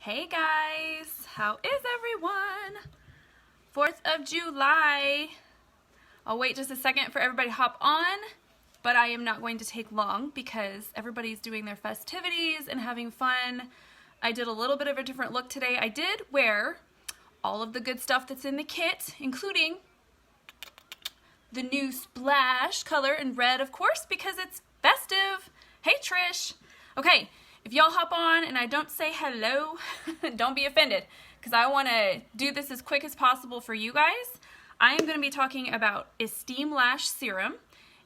Hey guys, how is everyone? 4th of July. I'll wait just a second for everybody to hop on, but I am not going to take long because everybody's doing their festivities and having fun. I did a little bit of a different look today. I did wear all of the good stuff that's in the kit, including the new splash color in red, of course, because it's festive. Hey Trish. Okay. If y'all hop on and I don't say hello, don't be offended, because I want to do this as quick as possible for you guys. I am going to be talking about Esteem Lash Serum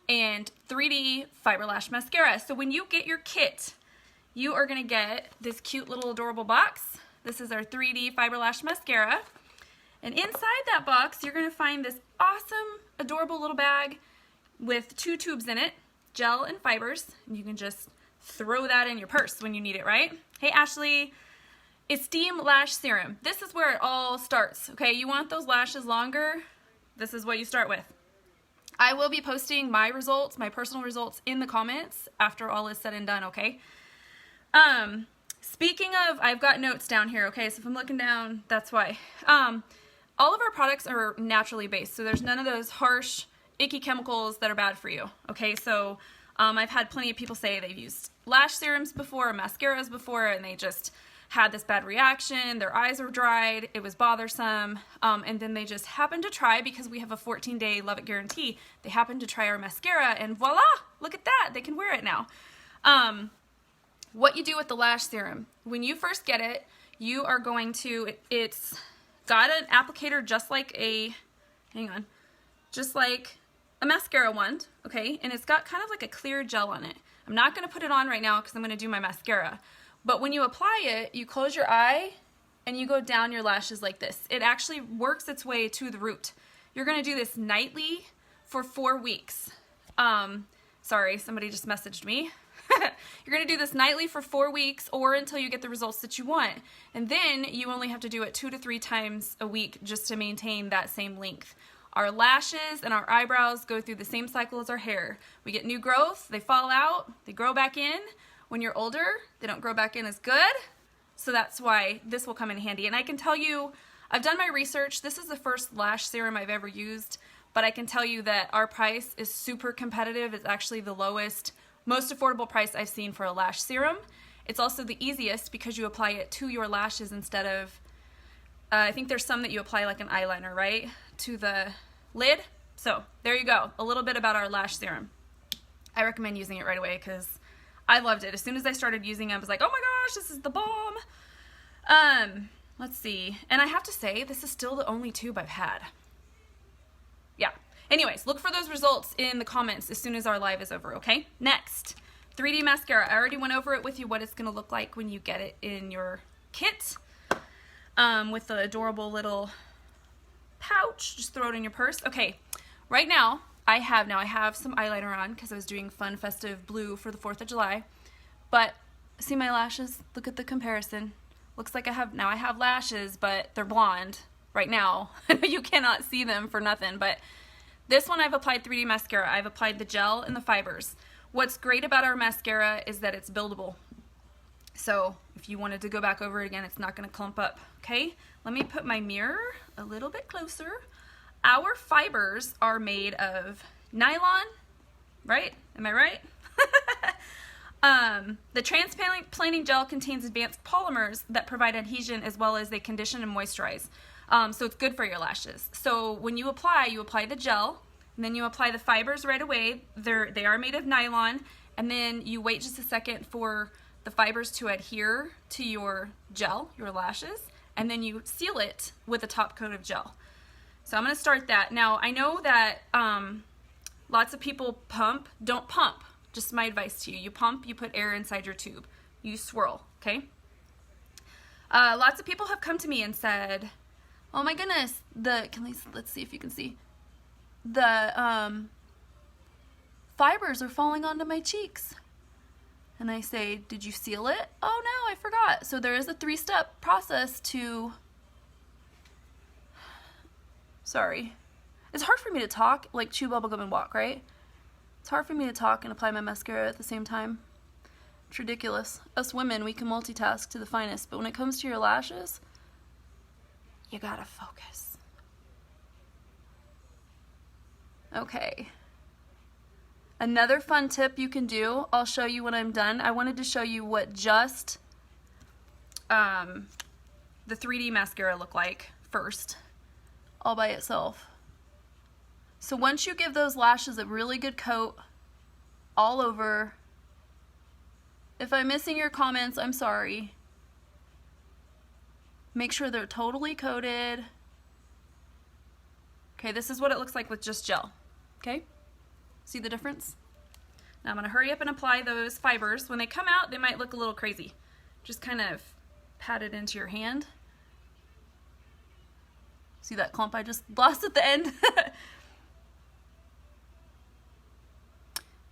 and 3D Fiber Lash Mascara. So when you get your kit, you are going to get this cute little adorable box. This is our 3D Fiber Lash Mascara. And inside that box, you're going to find this awesome, adorable little bag with 2 tubes in it, gel and fibers. And you can just throw that in your purse when you need it, right? Hey, Ashley. Esteem Lash Serum. This is where it all starts, okay? You want those lashes longer? This is what you start with. I will be posting my results, my personal results, in the comments after all is said and done, okay? Speaking of, I've got notes down here, okay? So if I'm looking down, that's why. All of our products are naturally based, so there's none of those harsh, icky chemicals that are bad for you, okay? So I've had plenty of people say they've used lash serums before, or mascaras before, and they just had this bad reaction, their eyes were dried, it was bothersome, and then they just happened to try, because we have a 14-day Love It guarantee, they happened to try our mascara, and voila, look at that, they can wear it now. What you do with the lash serum, when you first get it, you are going to, it's got an applicator just like a, just like a mascara wand, okay, and it's got kind of like a clear gel on it. I'm not going to put it on right now because I'm going to do my mascara, but when you apply it, you close your eye and you go down your lashes like this. It actually works its way to the root. You're going to do this nightly for 4 weeks. Sorry, somebody just messaged me. You're going to do this nightly for 4 weeks or until you get the results that you want, and then you only have to do it 2 to 3 times a week just to maintain that same length. Our lashes and our eyebrows go through the same cycle as our hair. We get new growth, they fall out, they grow back in. When you're older, they don't grow back in as good. So that's why this will come in handy. And I can tell you, I've done my research. This is the first lash serum I've ever used, but I can tell you that our price is super competitive. It's actually the lowest, most affordable price I've seen for a lash serum. It's also the easiest because you apply it to your lashes instead of, I think there's some that you apply like an eyeliner, right? To the lid. So there you go. A little bit about our lash serum. I recommend using it right away because I loved it. As soon as I started using it, I was like, oh my gosh, this is the bomb. Let's see. And I have to say, this is still the only tube I've had. Yeah. Anyways, look for those results in the comments as soon as our live is over, okay? Next, 3D mascara. I already went over it with you, what it's going to look like when you get it in your kit. With the adorable little pouch. Just throw it in your purse. Okay, right now, I have some eyeliner on because I was doing fun festive blue for the 4th of July. But see my lashes? Look at the comparison. Looks like I have lashes, but they're blonde right now. You cannot see them for nothing, but this one I've applied 3D mascara. I've applied the gel and the fibers. What's great about our mascara is that it's buildable. So if you wanted to go back over it again, it's not going to clump up, okay? Let me put my mirror a little bit closer. Our fibers are made of nylon, right? Am I right? The transplanting gel contains advanced polymers that provide adhesion as well as they condition and moisturize. So it's good for your lashes. So when you apply the gel, and then you apply the fibers right away. They are made of nylon, and then you wait just a second for the fibers to adhere to your gel, your lashes, and then you seal it with a top coat of gel. So I'm going to start that. Now, I know that lots of people pump. Don't pump. Just my advice to you. You pump, you put air inside your tube. You swirl, okay? Lots of people have come to me and said, oh my goodness, let's see if you can see. The fibers are falling onto my cheeks. And I say, did you seal it? Oh no, I forgot. So there is a 3-step process to, sorry. It's hard for me to talk, like chew bubblegum and walk, right? It's hard for me to talk and apply my mascara at the same time. It's ridiculous. Us women, we can multitask to the finest, but when it comes to your lashes, you gotta focus. Okay. Another fun tip you can do, I'll show you when I'm done. I wanted to show you what just the 3D mascara looked like first, all by itself. So once you give those lashes a really good coat all over, if I'm missing your comments, I'm sorry. Make sure they're totally coated. Okay, this is what it looks like with just gel. Okay? See the difference? Now I'm going to hurry up and apply those fibers. When they come out, they might look a little crazy. Just kind of pat it into your hand. See that clump I just lost at the end?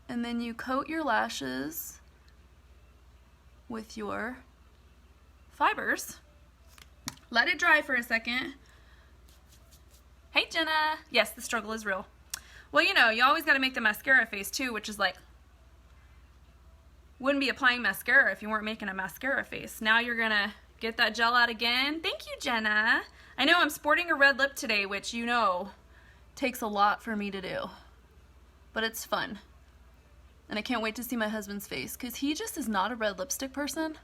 And then you coat your lashes with your fibers. Let it dry for a second. Hey Jenna! Yes, the struggle is real. Well, you know, you always got to make the mascara face too, which is like, wouldn't be applying mascara if you weren't making a mascara face. Now you're gonna get that gel out again. Thank you, Jenna. I know I'm sporting a red lip today, which you know takes a lot for me to do, but it's fun. And I can't wait to see my husband's face, because he just is not a red lipstick person.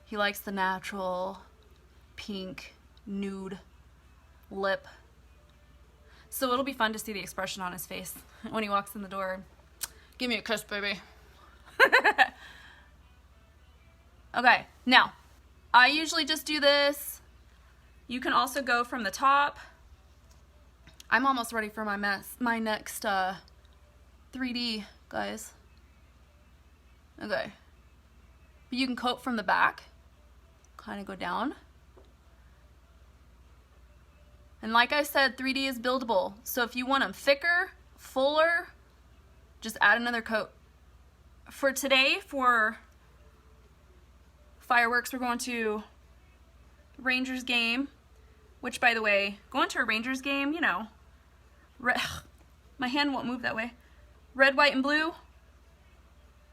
He likes the natural, pink, nude lip. So it'll be fun to see the expression on his face when he walks in the door. Give me a kiss, baby. Okay, now, I usually just do this. You can also go from the top. I'm almost ready for my next 3D, guys. Okay. But you can coat from the back. Kind of go down. And like I said, 3D is buildable. So if you want them thicker, fuller, just add another coat. For today, for fireworks, we're going to Rangers game, which, by the way, going to a Rangers game, you know, my hand won't move that way. Red, white, and blue.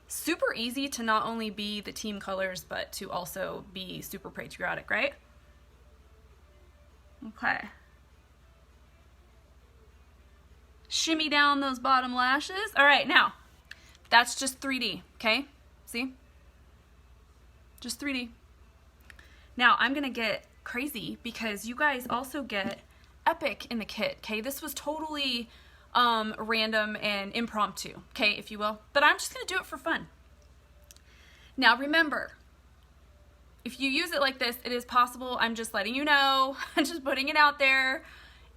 Super easy to not only be the team colors, but to also be super patriotic, right? Okay. Shimmy down those bottom lashes. All right, now, that's just 3D, okay? See? Just 3D. Now, I'm gonna get crazy because you guys also get Epic in the kit, okay? This was totally random and impromptu, okay, if you will. But I'm just gonna do it for fun. Now, remember, if you use it like this, it is possible. I'm just letting you know. I'm just putting it out there.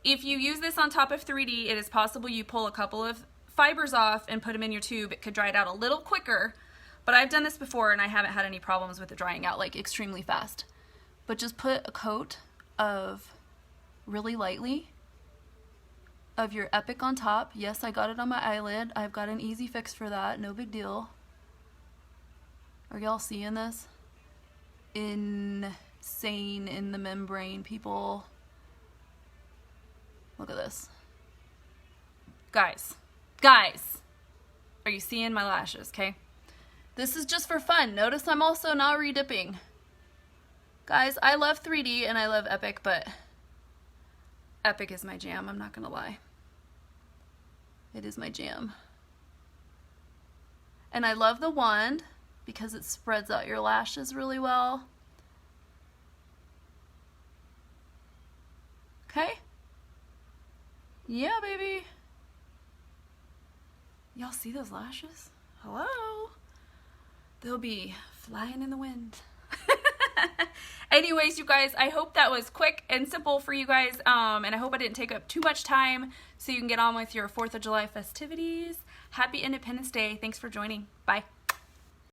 If you use this on top of 3D, it is possible you pull a couple of fibers off and put them in your tube. It could dry it out a little quicker, but I've done this before and I haven't had any problems with it drying out like extremely fast. But just put a coat of really lightly of your Epic on top. Yes, I got it on my eyelid. I've got an easy fix for that. No big deal. Are y'all seeing this? Insane in the membrane, people. Look at this. Guys, are you seeing my lashes, okay? This is just for fun. Notice I'm also not redipping. Guys, I love 3D and I love Epic, but Epic is my jam, I'm not gonna lie. It is my jam. And I love the wand because it spreads out your lashes really well. Okay? Yeah, baby. Y'all see those lashes? Hello? They'll be flying in the wind. Anyways, you guys, I hope that was quick and simple for you guys, and I hope I didn't take up too much time so you can get on with your 4th of July festivities. Happy Independence Day. Thanks for joining. Bye.